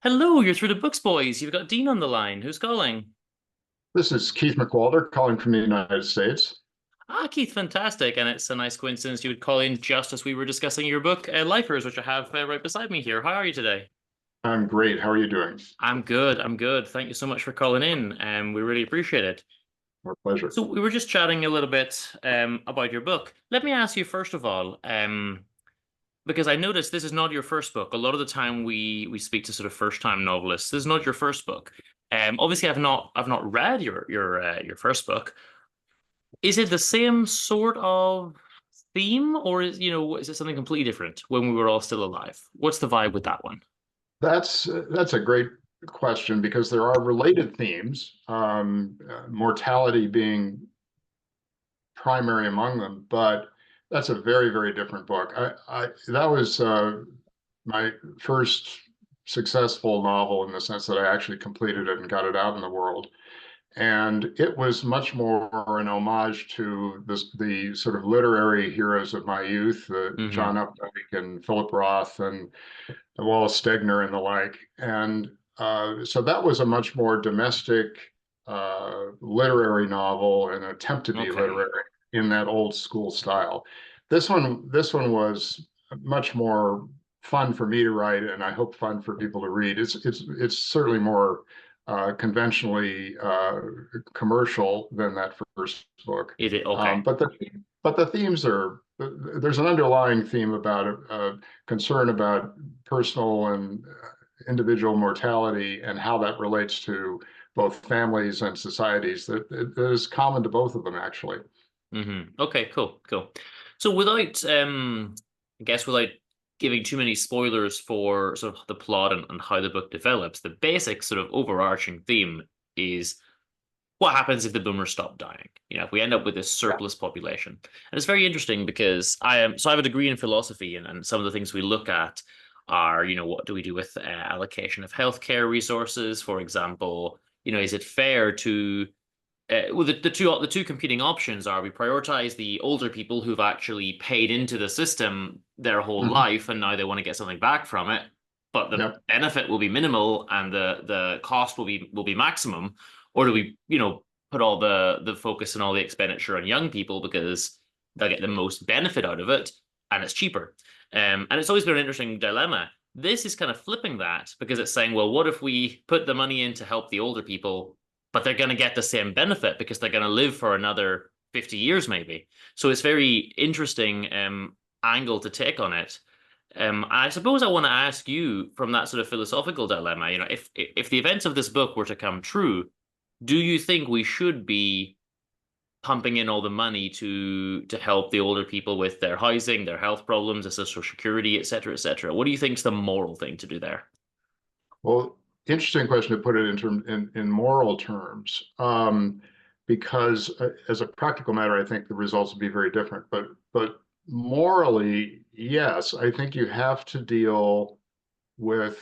Hello, you're through the Books Boys. You've got Dean on the line. Who's calling? This is Keith McWalter calling from the United States. Ah, Keith, fantastic. And it's a nice coincidence you would call in just as we were discussing your book, Lifers, which I have right beside me here. How are you today? I'm great. How are you doing? I'm good. I'm good. Thank you so much for calling in. We really appreciate it. Our pleasure. So we were just chatting a little bit about your book. Let me ask you first of all, because I noticed this is not your first book. A lot of the time we speak to sort of first time novelists. This is not your first book. Obviously I've not read your first book. Is it the same sort of theme, or is it something completely different when we were all still alive? What's the vibe with that one? That's a great question because there are related themes, mortality being primary among them, but that's a very, very different book. That was my first successful novel in the sense that I actually completed it and got it out in the world. And it was much more an homage to the sort of literary heroes of my youth, Hmm. John Updike and Philip Roth and Wallace Stegner and the like. And so that was a much more domestic literary novel, and an attempt to be Okay. literary in that old school style. This one was much more fun for me to write, and I hope fun for people to read. It's certainly more conventionally commercial than that first book. Is it okay? But the themes are there's an underlying theme about concern about personal and individual mortality and how that relates to both families and societies that is common to both of them actually. Okay, cool, cool. So without I guess without giving too many spoilers for sort of the plot and how the book develops, the basic sort of overarching theme is what happens if the boomers stop dying? If we end up with this Yeah. surplus population. And it's very interesting because I have a degree in philosophy, and some of the things we look at are, what do we do with allocation of healthcare resources, for example? Is it fair to well, the two competing options are we prioritize the older people who've actually paid into the system their whole Mhm. life and now they want to get something back from it, but the Yep. benefit will be minimal and the cost will be maximum, or do we, put all the focus and all the expenditure on young people because they'll get the most benefit out of it and it's cheaper. And it's always been an interesting dilemma. This is kind of flipping that because it's saying, well, what if we put the money in to help the older people, but they're going to get the same benefit because they're going to live for another 50 years maybe. So it's very interesting angle to take on it. I suppose I want to ask you from that sort of philosophical dilemma, if the events of this book were to come true, do you think we should be pumping in all the money to help the older people with their housing, their health problems, their social security, et cetera, et cetera? What do you think is the moral thing to do there? Well, interesting question to put it in moral terms, because as a practical matter, I think the results would be very different. But morally, yes, I think you have to deal with,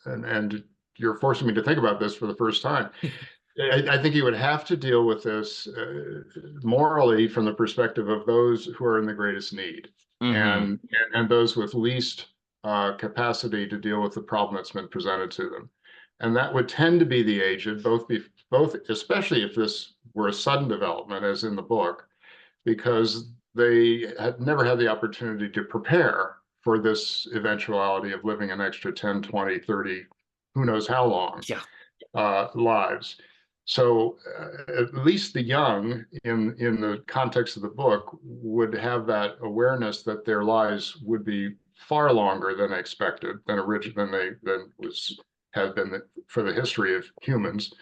and you're forcing me to think about this for the first time. I think you would have to deal with this morally from the perspective of those who are in the greatest need, Hmm. and those with least capacity to deal with the problem that's been presented to them. And that would tend to be the aged, both, especially if this were a sudden development, as in the book, because they had never had the opportunity to prepare for this eventuality of living an extra 10, 20, 30, who knows how long, Yeah. lives. So at least the young, in the context of the book, would have that awareness that their lives would be far longer than expected, than was had been for the history of humans,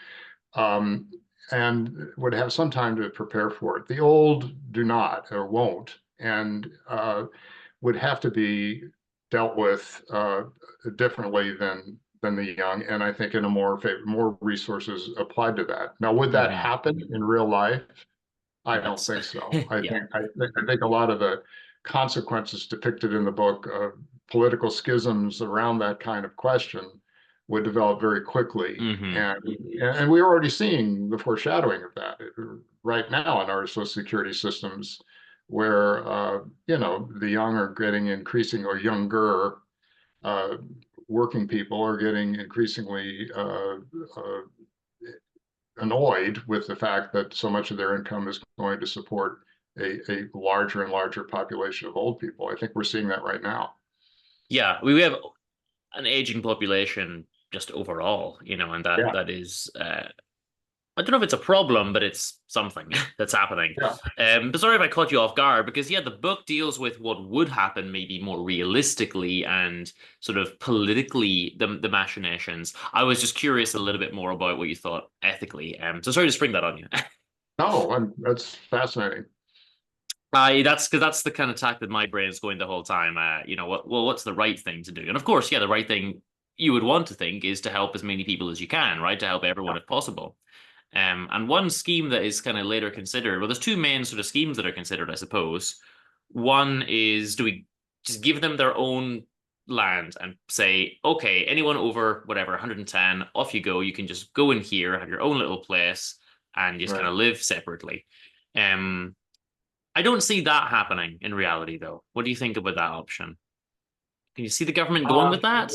um, and would have some time to prepare for it. The old do not or won't, and would have to be dealt with differently than the young, and I think in a more resources applied to that. Now, would that Hmm. happen in real life? I don't That's think so. I yeah. think I think a lot of the consequences depicted in the book, political schisms around that kind of question, would develop very quickly, Hmm. and we're already seeing the foreshadowing of that right now in our social security systems, where the young are getting increasing or younger uh, working people are getting increasingly annoyed with the fact that so much of their income is going to support a larger and larger population of old people. I think we're seeing that right now. Yeah, we have an aging population just overall, and that Yeah, that is I don't know if it's a problem, but it's something that's happening. yeah, But sorry if I caught you off guard, because yeah, the book deals with what would happen maybe more realistically and sort of politically the machinations. I was just curious a little bit more about what you thought ethically. So sorry to spring that on you. no, that's fascinating. That's because that's the kind of tack that my brain's going the whole time. What's the right thing to do? And of course, yeah, the right thing you would want to think is to help as many people as you can, right? To help everyone if possible. And one scheme that is kind of later considered, well, there's two main sort of schemes that are considered, I suppose. One is, do we just give them their own land and say, okay, anyone over whatever 110, off you go. You can just go in here, have your own little place, and just kind Right. of live separately. Um, I don't see that happening in reality, though. What do you think about that option? Can you see the government going Um, with that?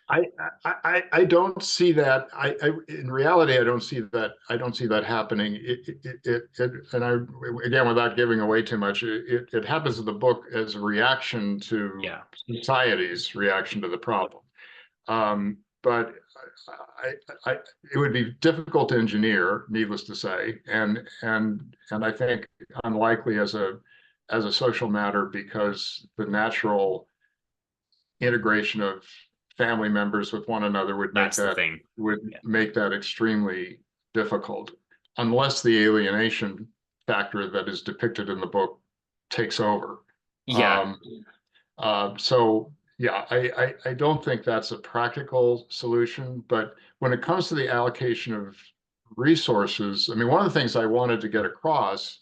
I, I don't see that. In reality, I don't see that. I don't see that happening. And I, again, without giving away too much, it happens in the book as a reaction to Yeah. society's reaction to the problem. But it would be difficult to engineer, needless to say, and I think unlikely as a social matter because the natural integration of family members with one another That's the thing. would Yeah. make that extremely difficult, unless the alienation factor that is depicted in the book takes over. Yeah. Um, so yeah, I don't think that's a practical solution. But when it comes to the allocation of resources, I mean, one of the things I wanted to get across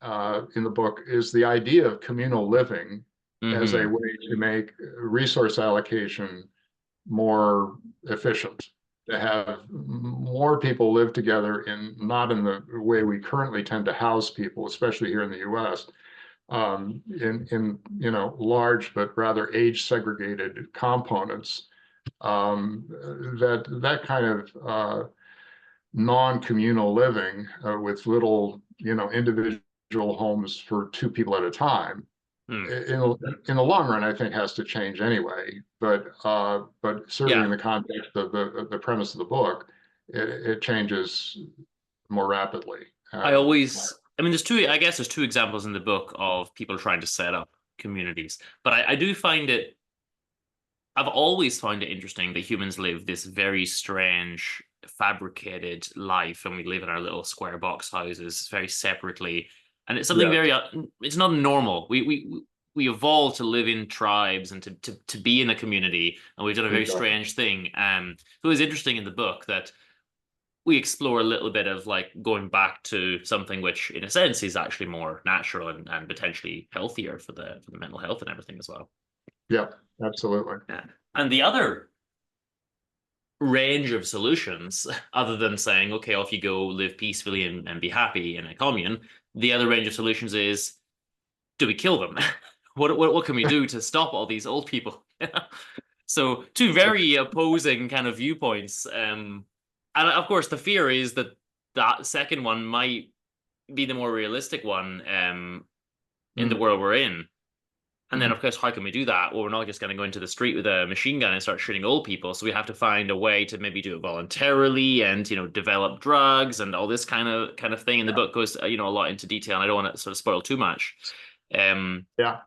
in the book is the idea of communal living as a Hmm. way to make resource allocation more efficient, to have more people live together in not in the way we currently tend to house people, especially here in the US, in large but rather age segregated components. That kind of non-communal living with little individual homes for two people at a time Mm. in the long run, I think has to change anyway. But certainly Yeah. in the context of the premise of the book, it changes more rapidly. I mean, I guess there's two examples in the book of people trying to set up communities. But I do find I've always found it interesting that humans live this very strange, fabricated life, and we live in our little square box houses very separately. And it's something Yeah, very, it's not normal. We evolved to live in tribes and to be in a community, and we've done a very exactly. strange thing. So it was interesting in the book that we explore a little bit of like going back to something which, in a sense, is actually more natural and potentially healthier for the mental health and everything as well. Yeah, absolutely. Yeah. And the other range of solutions, other than saying, okay, off you go, live peacefully and be happy in a commune, the other range of solutions is, do we kill them? What can we do to stop all these old people? So two very opposing kind of viewpoints. And of course, the fear is that that second one might be the more realistic one in the Mm, world we're in. And then, mhm. of course, how can we do that? Well, we're not just going to go into the street with a machine gun and start shooting old people. So we have to find a way to maybe do it voluntarily and develop drugs and all this kind of thing. And the book goes a lot into detail. And I don't want to sort of spoil too much. Um, Yeah,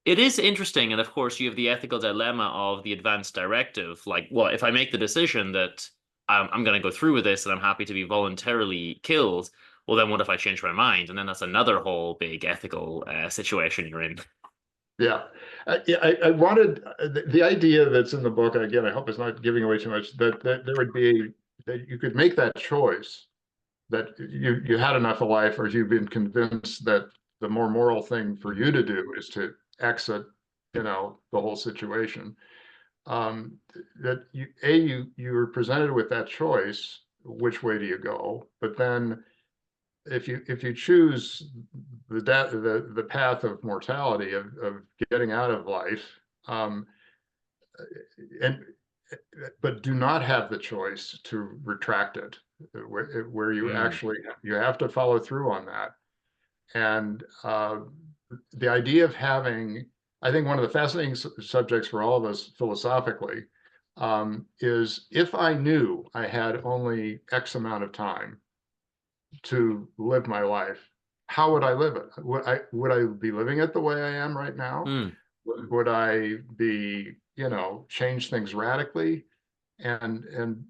it is interesting, and of course, you have the ethical dilemma of the advance directive. Like, well, if I make the decision that I'm going to go through with this and I'm happy to be voluntarily killed, well, then what if I change my mind? And then that's another whole big ethical situation you're in. yeah. Yeah, I wanted the idea that's in the book, and again, I hope it's not giving away too much, that there would be that you could make that choice that you had enough of life, or you've been convinced that the more moral thing for you to do is to exit, the whole situation. That you were presented with that choice, which way do you go? But then if you choose the path of mortality of getting out of life, um, and but do not have the choice to retract it, where you Mm. actually you have to follow through on that. And the idea of having, I think one of the fascinating subjects for all of us philosophically is if I knew I had only X amount of time to live my life, how would I live it? Would I be living it the way I am right now? Mm. Would I be, change things radically? And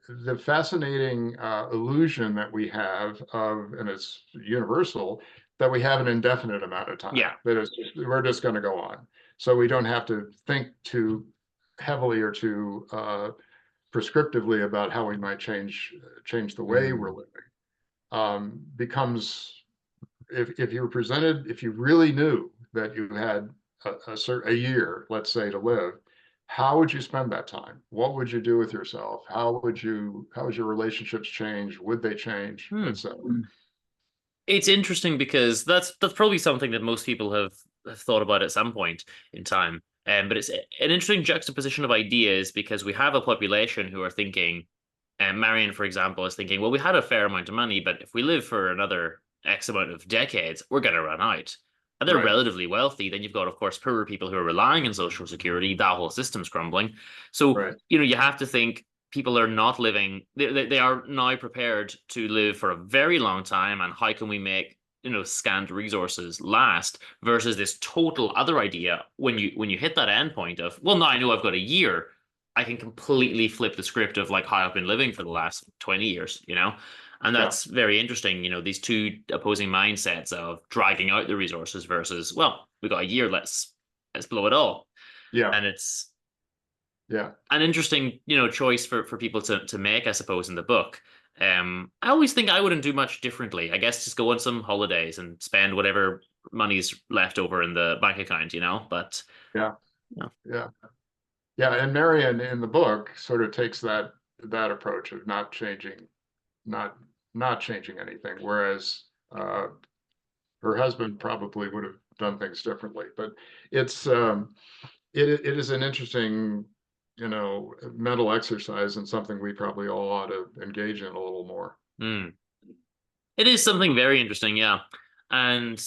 the fascinating illusion that we have of, and it's universal, that we have an indefinite amount of time, Yeah. that we're just going to go on. So we don't have to think too heavily or too prescriptively about how we might change the way we're Mm. living. Becomes, if you were presented, if you really knew that you had a year, let's say, to live, how would you spend that time? What would you do with yourself? How would your relationships change? Would they change, Hmm. etc.? It's interesting because that's probably something that most people have thought about at some point in time. But it's an interesting juxtaposition of ideas because we have a population who are thinking, and Marion, for example, is thinking, well, we had a fair amount of money, but if we live for another X amount of decades, we're going to run out. And they're Right, relatively wealthy. Then you've got, of course, poorer people who are relying on Social Security. That whole system's crumbling. So, right, you have to think people are not living, they are now prepared to live for a very long time. And how can we make, scant resources last versus this total other idea when you hit that end point of, well, now I know I've got a year. I can completely flip the script of like how I've been living for the last 20 years. And yeah, that's very interesting, these two opposing mindsets of dragging out the resources versus, well, we got a year, let's blow it all. yeah, And it's yeah. an interesting, choice for people to make, I suppose, in the book. I always think I wouldn't do much differently. I guess just go on some holidays and spend whatever money's left over in the bank account. But Yeah, no. yeah, yeah. And Marion in the book sort of takes that approach of not not changing anything, whereas uh, her husband probably would have done things differently. But it's it is an interesting, mental exercise and something we probably all ought to engage in a little more. Mm. It is something very interesting, yeah. And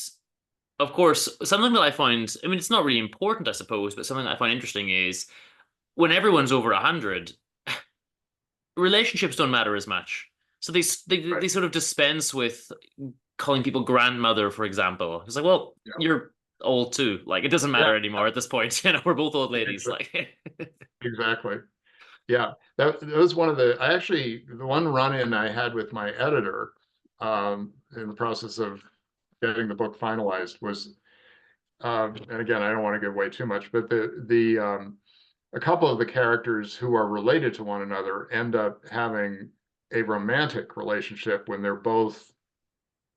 of course, something that I find, I mean, it's not really important, I suppose, but something that I find interesting is when everyone's over 100, relationships don't matter as much. So Right. they sort of dispense with calling people grandmother, for example. It's like, well, Yeah. you're old too. Like, it doesn't Yeah. matter anymore at this point. We're both old ladies. exa- Like, Exactly. Yeah. That was one of I actually, the one run-in I had with my editor in the process of getting the book finalized was, and again, I don't want to give away too much, but a couple of the characters who are related to one another end up having a romantic relationship when they're both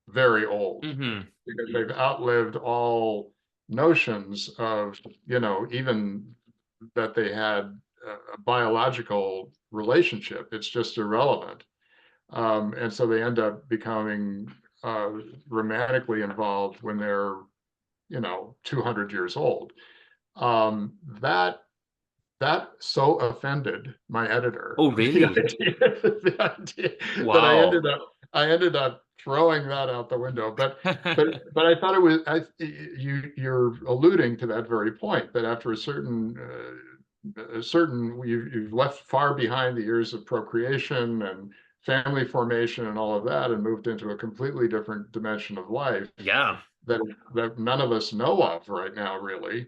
very old, hmm because they've outlived all notions of, even that they had a biological relationship. It's just irrelevant. And so they end up becoming uh, romantically involved when they're, 200 years old. Um, that that so offended my editor, Oh, really? the idea that Wow. I ended up throwing that out the window. But I thought it was, you're alluding to that very point, that after you've left far behind the years of procreation and family formation and all of that, and moved into a completely different dimension of life Yeah. that that none of us know of right now, really.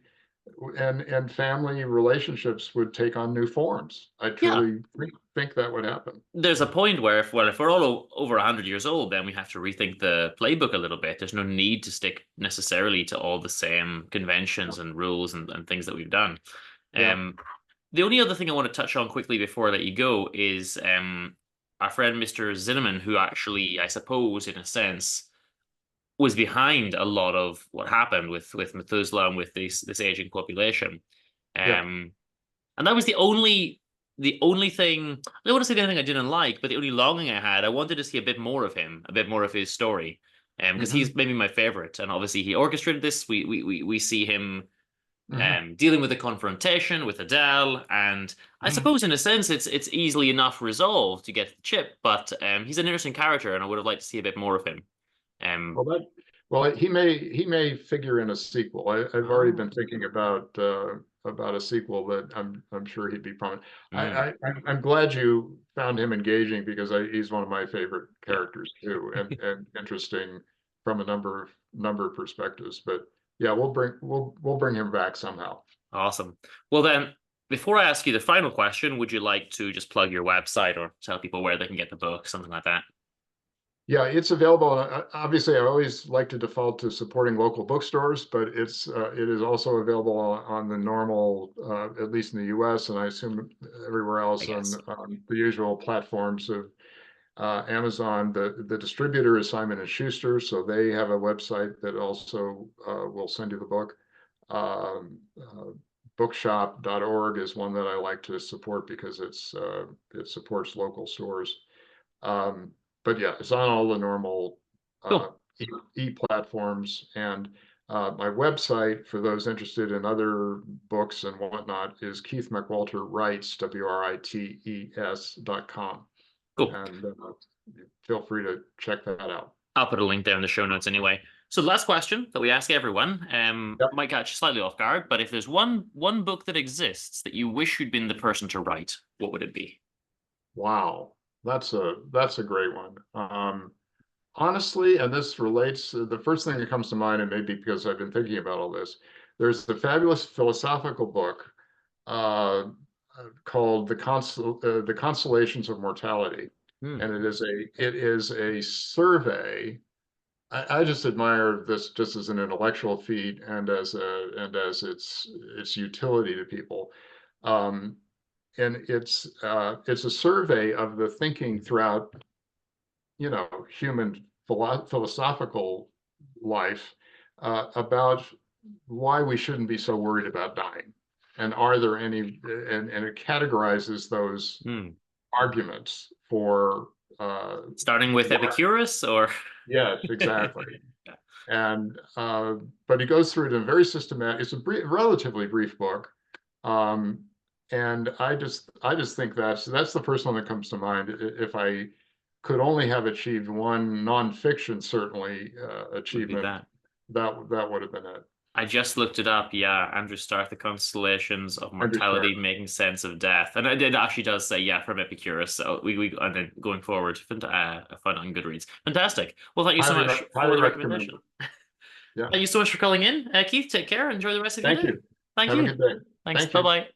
And family relationships would take on new forms. I Yeah. truly think that would happen. There's a point where if we're all over 100 years old, then we have to rethink the playbook a little bit. There's no need to stick necessarily to all the same conventions and rules and things that we've done. Yeah, Um, the only other thing I want to touch on quickly before I let you go is our friend Mr. Zinnemann, who actually, I suppose, in a sense, was behind a lot of what happened with Methuselah and with this aging population. yeah, Um, and that was the only thing, I don't want to say the only thing I didn't like, but the only longing I had. I wanted to see a bit more of him, a bit more of his story. Because hmm he's maybe my favorite. And obviously he orchestrated this. We see him Mhm. dealing with the confrontation with Adele, and I Mhm. suppose in a sense it's easily enough resolved to get the chip, but he's an interesting character, and I would have liked to see a bit more of him. Well, that well, he may figure in a sequel. I've already Oh, been thinking about a sequel that I'm sure he'd be prominent. mm, I'm glad you found him engaging because he's one of my favorite yeah. characters too, and interesting from a number of perspectives. But yeah, we'll bring him back somehow. Awesome. Well then, before I ask you the final question, would you like to just plug your website or tell people where they can get the book, something like that? Yeah, it's available. Obviously, I always like to default to supporting local bookstores, but it is also available on the normal, at least in the U.S. and I assume everywhere I else guess. on the usual platforms of Amazon. The distributor is Simon and Schuster, so they have a website that also will send you the book. Um, uh, Bookshop.org is one that I like to support because it supports local stores. Um, but yeah, it's on all the normal uh, Cool. platforms. And my website, for those interested in other books and whatnot, is Keith McWalter Writes, WRITES.com. Cool. And feel free to check that out. I'll put a link there in the show notes anyway. So the last question that we ask everyone, Yep. might catch you slightly off guard, but if there's one book that exists that you wish you'd been the person to write, what would it be? Wow. That's a great one. Honestly, and this relates, the first thing that comes to mind, and maybe because I've been thinking about all this, there's the fabulous philosophical book uh, called The Consolations of Mortality, Hmm. and it is a survey. I just admire this just as an intellectual feat and as its utility to people. Um, and it's a survey of the thinking throughout human philosophical life about why we shouldn't be so worried about dying. And are there any, and it categorizes those Hmm. arguments for Starting with why, Epicurus or yes, exactly. yeah, And, but he goes through it in a very systematic, it's a relatively brief book. Um, and I just think that's the first one that comes to mind. If I could only have achieved one nonfiction, certainly would be achievement, that. that would have been it. I just looked it up. Yeah, Andrew Stark, The Constellations of Andrew Mortality, Stark. Making Sense of Death, and it actually does say yeah from Epicurus. So we and then going forward, fun on Goodreads. Fantastic. Well, thank you so much for Highly the recommend recommendation. it. Yeah. Thank you so much for calling in, Keith. Take care. Enjoy the rest of your Thank day. you. Thank Have a you. good day. Thanks. Thank Bye you. bye.